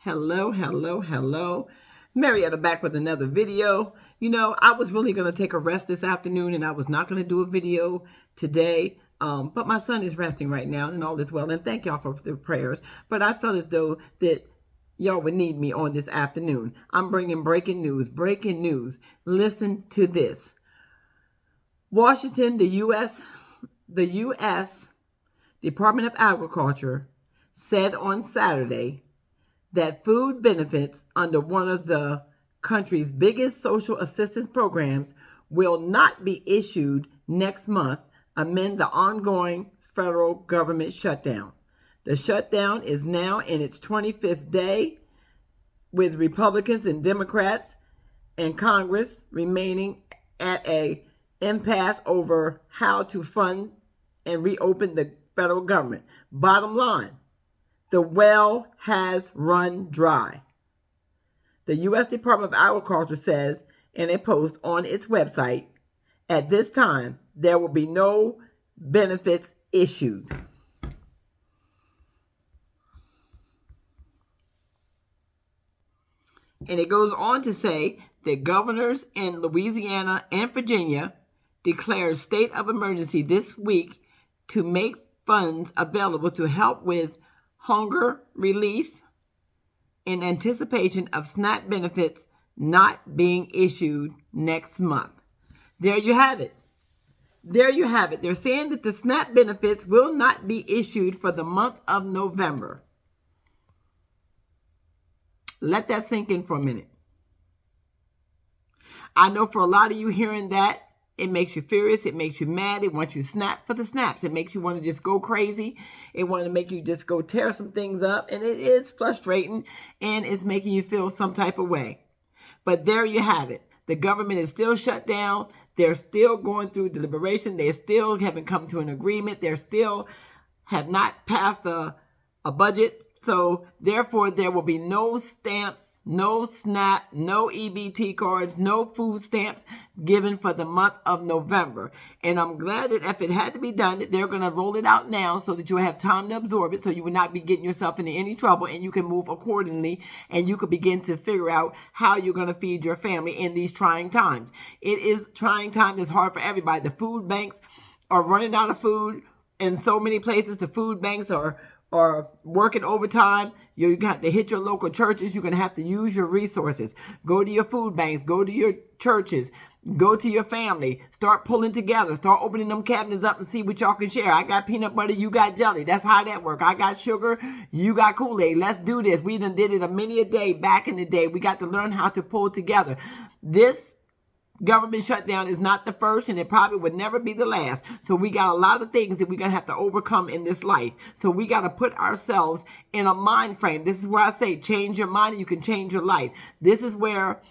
Hello. Marietta back with another video. I was really going to take a rest this afternoon and I was not going to do a video today. But my son is resting right now and all is well. And thank y'all for the prayers. But I felt as though that y'all would need me on this afternoon. I'm bringing breaking news. Listen to this. Washington, the U.S. Department of Agriculture said on Saturday that food benefits under one of the country's biggest social assistance programs will not be issued next month amid the ongoing federal government shutdown. The shutdown is now in its 25th day, with Republicans and Democrats in Congress remaining at an impasse over how to fund and reopen the federal government. Bottom line, the well has run dry. The U.S. Department of Agriculture says in a post on its website, at this time, there will be no benefits issued. And it goes on to say that governors in Louisiana and Virginia declared state of emergency this week to make funds available to help with hunger relief in anticipation of SNAP benefits not being issued next month. There you have it. They're saying that the SNAP benefits will not be issued for the month of November. Let that sink in for a minute. I know for a lot of you hearing that, it makes you furious. It makes you mad. It wants you to snap for the snaps. It makes you want to just go crazy. It wants to make you just go tear some things up. And it is frustrating and it's making you feel some type of way. But there you have it. The government is still shut down. They're still going through deliberation. They still haven't come to an agreement. They still have not passed a budget. So therefore, there will be no stamps, no SNAP, no EBT cards, no food stamps given for the month of November. And I'm glad that if it had to be done, that they're going to roll it out now so that you'll have time to absorb it, so you will not be getting yourself into any trouble and you can move accordingly and you can begin to figure out how you're going to feed your family in these trying times. It is trying time. It's hard for everybody. The food banks are running out of food in so many places. The food banks are working overtime. You're going to have to hit your local churches. You're going to have to use your resources. Go to your food banks. Go to your churches. Go to your family. Start pulling together. Start opening them cabinets up and see what y'all can share. I got peanut butter. You got jelly. That's how that works. I got sugar. You got Kool-Aid. Let's do this. We done did it many a day back in the day. We got to learn how to pull together. This government shutdown is not the first, and it probably would never be the last. So we got a lot of things that we're going to have to overcome in this life. So we got to put ourselves in a mind frame. This is where I say change your mind and you can change your life. This is where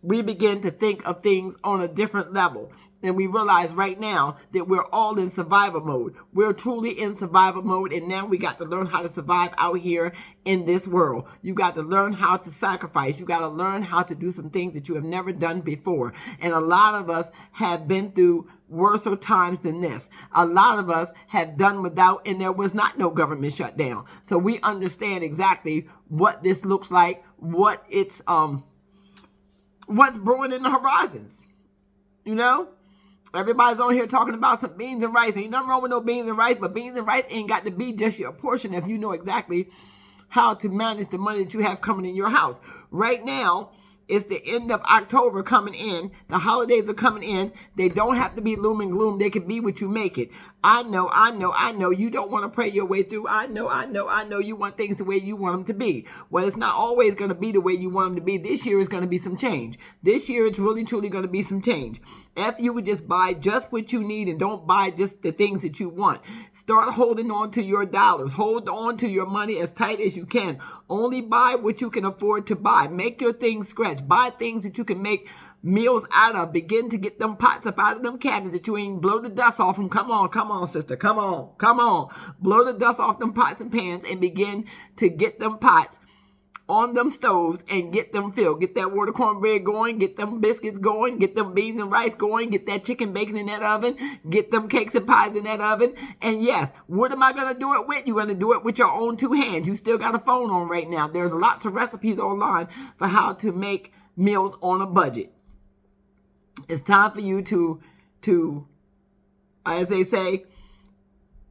we begin to think of things on a different level. And we realize right now that we're all in survival mode. We're truly in survival mode. And now we got to learn how to survive out here in this world. You got to learn how to sacrifice. You got to learn how to do some things that you have never done before. And a lot of us have been through worse times than this. A lot of us have done without, and there was not no government shutdown. So we understand exactly what this looks like, what it's what's brewing in the horizons. You know? Everybody's on here talking about some beans and rice. Ain't nothing wrong with no beans and rice, but beans and rice ain't got to be just your portion if you know exactly how to manage the money that you have coming in your house. Right now, it's the end of October coming in. The holidays are coming in. They don't have to be gloom and gloom. They can be what you make it. I know. You don't want to pray your way through. I know. You want things the way you want them to be. Well, it's not always going to be the way you want them to be. This year is going to be some change. This year it's really, truly going to be some change. If you would just buy just what you need and don't buy just the things that you want. Start holding on to your dollars. Hold on to your money as tight as you can. Only buy what you can afford to buy. Make your things scratch. Buy things that you can make meals out of. Begin to get them pots up out of them cabinets that you ain't blow the dust off them. Come on, sister. Come on. Blow the dust off them pots and pans and begin to get them pots on them stoves and get them filled. Get that water cornbread going, get them biscuits going, get them beans and rice going, get that chicken bacon in that oven, get them cakes and pies in that oven. And yes, what am I going to do it with? You're going to do it with your own two hands. You still got a phone on right now. There's lots of recipes online for how to make meals on a budget. It's time for you to, as they say,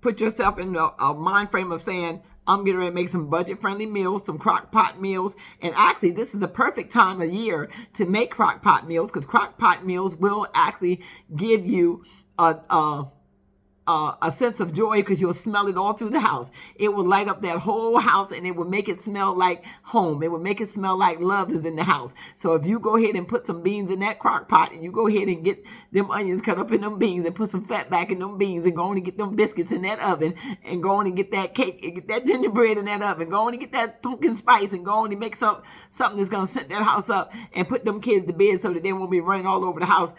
put yourself in a mind frame of saying, I'm getting ready to make some budget-friendly meals, some crock pot meals. And actually, this is a perfect time of year to make crock pot meals, because crock pot meals will actually give you a sense of joy, because you'll smell it all through the house. It will light up that whole house, and it will make it smell like home. It will make it smell like love is in the house. So if you go ahead and put some beans in that crock pot, and you go ahead and get them onions cut up in them beans, and put some fat back in them beans, and go on and get them biscuits in that oven, and go on and get that cake, and get that gingerbread in that oven, go on and get that pumpkin spice, and go on and make something that's going to set that house up, and put them kids to bed so that they won't be running all over the house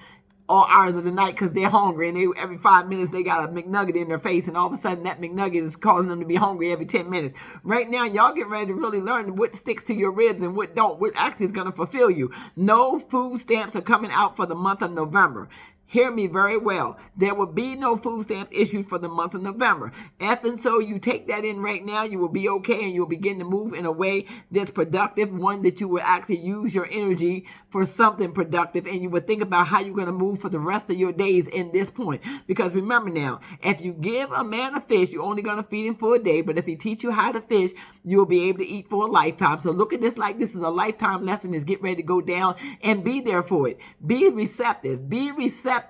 all hours of the night because they're hungry, and every 5 minutes they got a McNugget in their face, and all of a sudden that McNugget is causing them to be hungry every 10 minutes. Right now, y'all get ready to really learn what sticks to your ribs and what don't, what actually is going to fulfill you. No food stamps are coming out for the month of November. Hear me very well. There will be no food stamps issued for the month of November. And so you take that in right now, you will be okay, and you'll begin to move in a way that's productive, one that you will actually use your energy for something productive, and you will think about how you're going to move for the rest of your days in this point. Because remember now, if you give a man a fish, you're only going to feed him for a day, but if he teach you how to fish, you'll be able to eat for a lifetime. So look at this like this is a lifetime lesson. Is get ready to go down and be there for it. Be receptive. Be receptive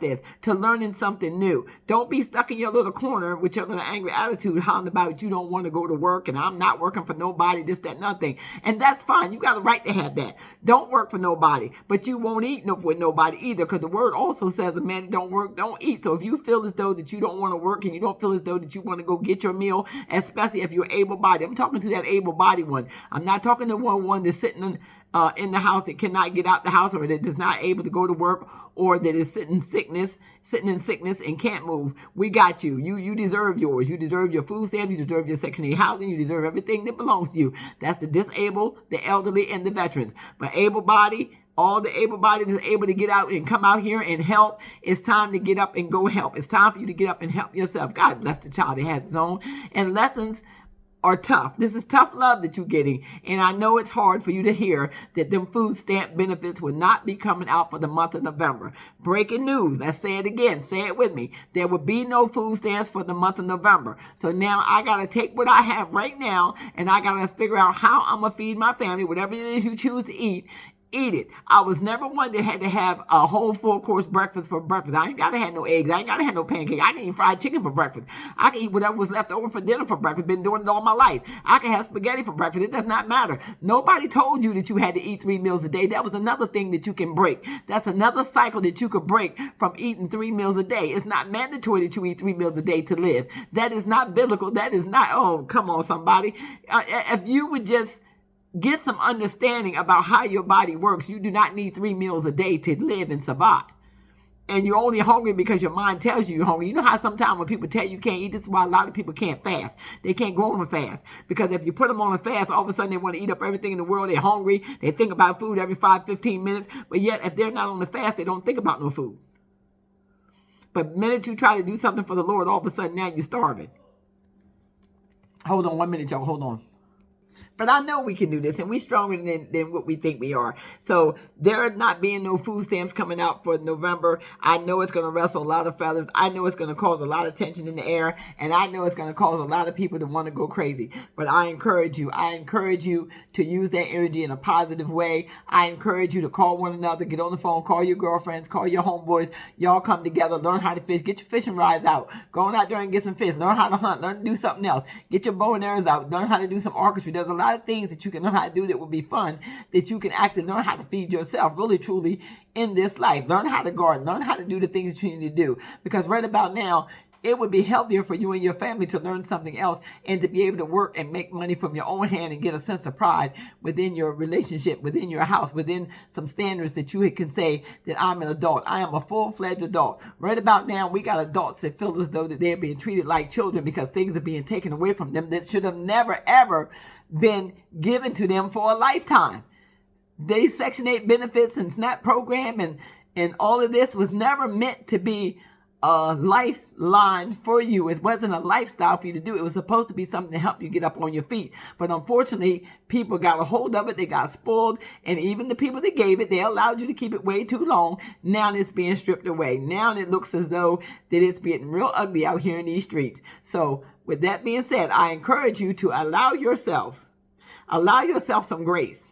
to learning something new. Don't be stuck in your little corner with your little angry attitude, hollering about you don't want to go to work and I'm not working for nobody, this, that, nothing. And that's fine. You got a right to have that. Don't work for nobody, but you won't eat with nobody either, because the word also says a man that don't work, don't eat. So if you feel as though that you don't want to work, and you don't feel as though that you want to go get your meal, especially if you're able-bodied, I'm talking to that able-bodied one. I'm not talking to one that's sitting in the house that cannot get out the house, or that is not able to go to work, or that is sitting in sickness and can't move. We got you. You deserve yours. You deserve your food stamps. You deserve your Section 8 housing. You deserve everything that belongs to you. That's the disabled, the elderly, and the veterans. But able-bodied, all the able-bodied is able to get out and come out here and help. It's time to get up and go help. It's time for you to get up and help yourself. God bless the child that has his own. And lessons are tough. This is tough love that you're getting. And I know it's hard for you to hear that them food stamp benefits will not be coming out for the month of November. Breaking news. Let's say it again. Say it with me. There will be no food stamps for the month of November. So now I got to take what I have right now, and I got to figure out how I'm going to feed my family, whatever it is you choose to eat. Eat it. I was never one that had to have a whole full-course breakfast for breakfast. I ain't got to have no eggs. I ain't got to have no pancake. I can eat fried chicken for breakfast. I can eat whatever was left over for dinner for breakfast. Been doing it all my life. I can have spaghetti for breakfast. It does not matter. Nobody told you that you had to eat 3 meals a day. That was another thing that you can break. That's another cycle that you could break from eating 3 meals a day. It's not mandatory that you eat 3 meals a day to live. That is not biblical. That is not, oh, come on, somebody. If you would just get some understanding about how your body works. You do not need 3 meals a day to live and survive. And you're only hungry because your mind tells you you're hungry. You know how sometimes when people tell you can't eat, this is why a lot of people can't fast. They can't go on a fast. Because if you put them on a fast, all of a sudden they want to eat up everything in the world. They're hungry. They think about food every 5-15 minutes. But yet, if they're not on the fast, they don't think about no food. But the minute you try to do something for the Lord, all of a sudden now you're starving. Hold on 1 minute, y'all. Hold on. But I know we can do this, and we're stronger than what we think we are. So there are not being no food stamps coming out for November. I know it's going to rustle a lot of feathers. I know it's going to cause a lot of tension in the air, and I know it's going to cause a lot of people to want to go crazy. But I encourage you to use that energy in a positive way. I encourage you to call one another, get on the phone, call your girlfriends, call your homeboys. Y'all come together, learn how to fish, get your fishing rods out, go on out there and get some fish, learn how to hunt, learn to do something else, get your bow and arrows out, learn how to do some archery. There's a lot of things that you can learn how to do that will be fun, that you can actually learn how to feed yourself really truly in this life. Learn how to garden, learn how to do the things that you need to do, because right about now It would be healthier for you and your family to learn something else and to be able to work and make money from your own hand and get a sense of pride within your relationship, within your house, within some standards that you can say that I'm an adult. I am a full-fledged adult. Right about now, we got adults that feel as though that they're being treated like children because things are being taken away from them that should have never, ever been given to them for a lifetime. They Section 8 benefits and SNAP program and all of this was never meant to be a lifeline for you. It wasn't a lifestyle for you to do. It was supposed to be something to help you get up on your feet. But unfortunately, people got a hold of it. They got spoiled. And even the people that gave it, they allowed you to keep it way too long. Now it's being stripped away. Now it looks as though that it's getting real ugly out here in these streets. So with that being said, I encourage you to allow yourself some grace.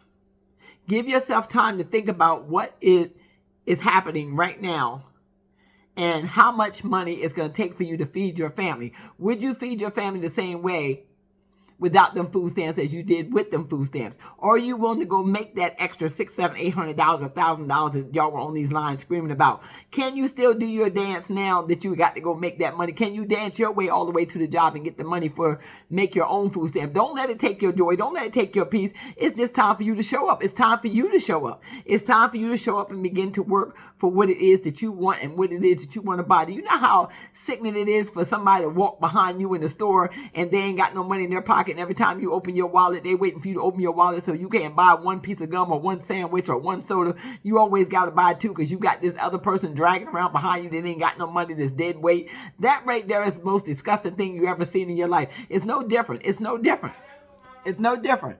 Give yourself time to think about what is happening right now and how much money it's going to take for you to feed your family. Would you feed your family the same way without them food stamps as you did with them food stamps? Or are you willing to go make that extra $600, $700, $800, $1,000 that y'all were on these lines screaming about? Can you still do your dance now that you got to go make that money? Can you dance your way all the way to the job and get the money for make your own food stamp? Don't let it take your joy. Don't let it take your peace. It's just time for you to show up. It's time for you to show up. It's time for you to show up and begin to work for what it is that you want and what it is that you want to buy. Do you know how sickening it is for somebody to walk behind you in the store and they ain't got no money in their pocket, and every time you open your wallet, they waiting for you to open your wallet so you can't buy one piece of gum or one sandwich or one soda. You always got to buy two because you got this other person dragging around behind you that ain't got no money, that's dead weight. That right there is the most disgusting thing you ever seen in your life. It's no different. It's no different. It's no different.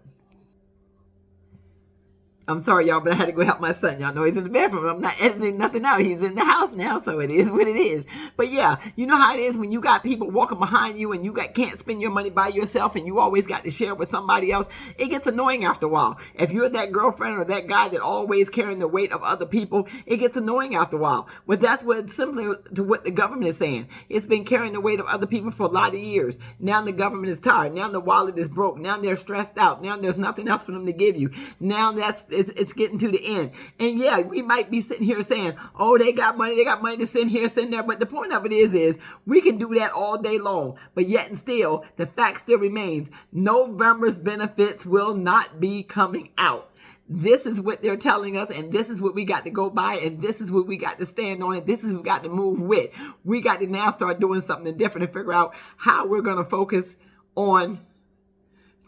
I'm sorry, y'all, but I had to go help my son. Y'all know he's in the bathroom. I'm not editing nothing out. He's in the house now, so it is what it is. But yeah, you know how it is when you got people walking behind you and you can't spend your money by yourself and you always got to share with somebody else. It gets annoying after a while. If you're that girlfriend or that guy that always carrying the weight of other people, it gets annoying after a while. But that's what similar to what the government is saying. It's been carrying the weight of other people for a lot of years. Now the government is tired. Now the wallet is broke. Now they're stressed out. Now there's nothing else for them to give you. Now it's getting to the end. And yeah, we might be sitting here saying, oh, they got money to send here, send there. But the point of it is we can do that all day long. But yet and still, the fact still remains, November's benefits will not be coming out. This is what they're telling us, and this is what we got to go by, and this is what we got to stand on, and this is what we got to move with. We got to now start doing something different and figure out how we're going to focus on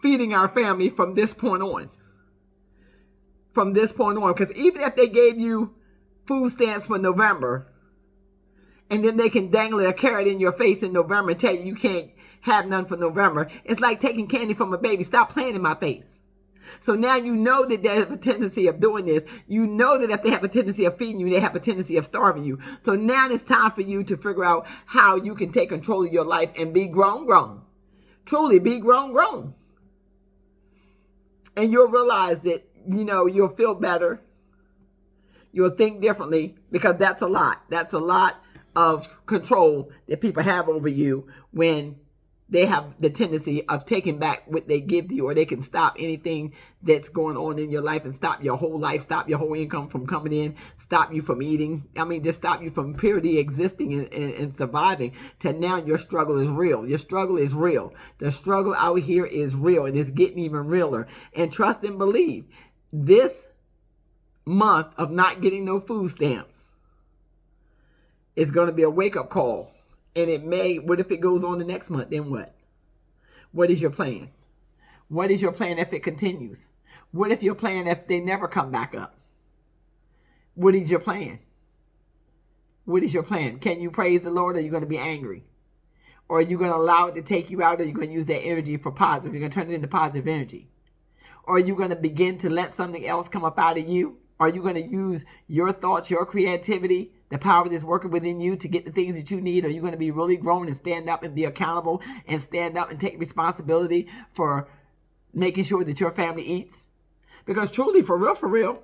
feeding our family from this point on. From this point on, because even if they gave you food stamps for November, and then they can dangle a carrot in your face in November and tell you can't have none for November, it's like taking candy from a baby. Stop playing in my face. So now you know that they have a tendency of doing this. You know that if they have a tendency of feeding you, they have a tendency of starving you. So now it's time for you to figure out how you can take control of your life and be grown. Truly be grown. And you'll realize that, you'll feel better. You'll think differently, because that's a lot. That's a lot of control that people have over you when they have the tendency of taking back what they give to you, or they can stop anything that's going on in your life and stop your whole life, stop your whole income from coming in, stop you from eating. Just stop you from purely existing and surviving. To now your struggle is real. Your struggle is real. The struggle out here is real, and it's getting even realer. And trust and believe, this month of not getting no food stamps is going to be a wake-up call. And what if it goes on the next month? Then what? What is your plan? What is your plan if it continues? What if your plan if they never come back up? What is your plan? What is your plan? Can you praise the Lord, or are you going to be angry? Or are you going to allow it to take you out, or are you going to use that energy for positive? You're going to turn it into positive energy. Or are you going to begin to let something else come up out of you? Are you going to use your thoughts, your creativity, the power that's working within you to get the things that you need? Are you going to be really grown and stand up and be accountable and stand up and take responsibility for making sure that your family eats? Because truly, for real,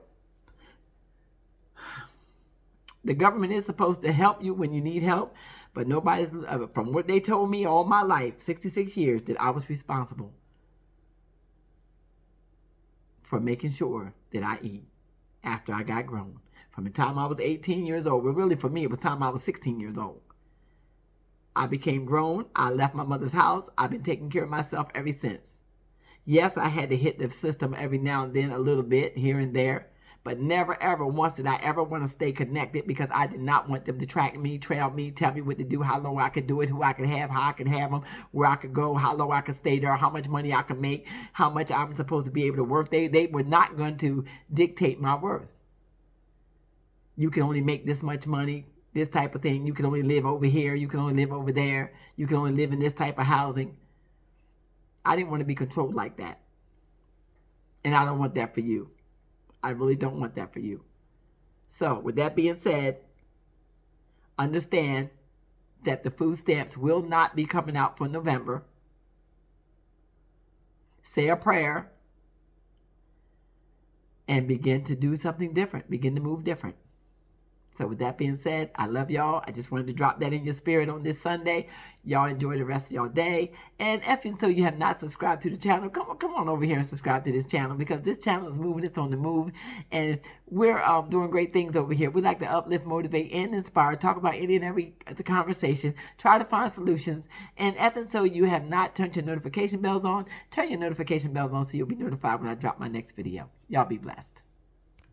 the government is supposed to help you when you need help. But nobody's, from what they told me all my life, 66 years, that I was responsible for making sure that I eat after I got grown. From the time I was 18 years old, well, really for me, it was time I was 16 years old. I became grown. I left my mother's house. I've been taking care of myself ever since. Yes, I had to hit the system every now and then a little bit here and there, but never ever once did I ever want to stay connected because I did not want them to track me, trail me, tell me what to do, how long I could do it, who I could have, how I could have them, where I could go, how long I could stay there, how much money I could make, how much I'm supposed to be able to work. They were not going to dictate my worth. You can only make this much money, this type of thing. You can only live over here. You can only live over there. You can only live in this type of housing. I didn't want to be controlled like that. And I don't want that for you. I really don't want that for you. So with that being said, understand that the food stamps will not be coming out for November. Say a prayer and begin to do something different. Begin to move different. So with that being said, I love y'all. I just wanted to drop that in your spirit on this Sunday. Y'all enjoy the rest of y'all day. And so you have not subscribed to the channel, come on over here and subscribe to this channel, because this channel is moving. It's on the move. And we're doing great things over here. We like to uplift, motivate, and inspire. Talk about any and every conversation. Try to find solutions. And so you have not turned your notification bells on, turn your notification bells on so you'll be notified when I drop my next video. Y'all be blessed.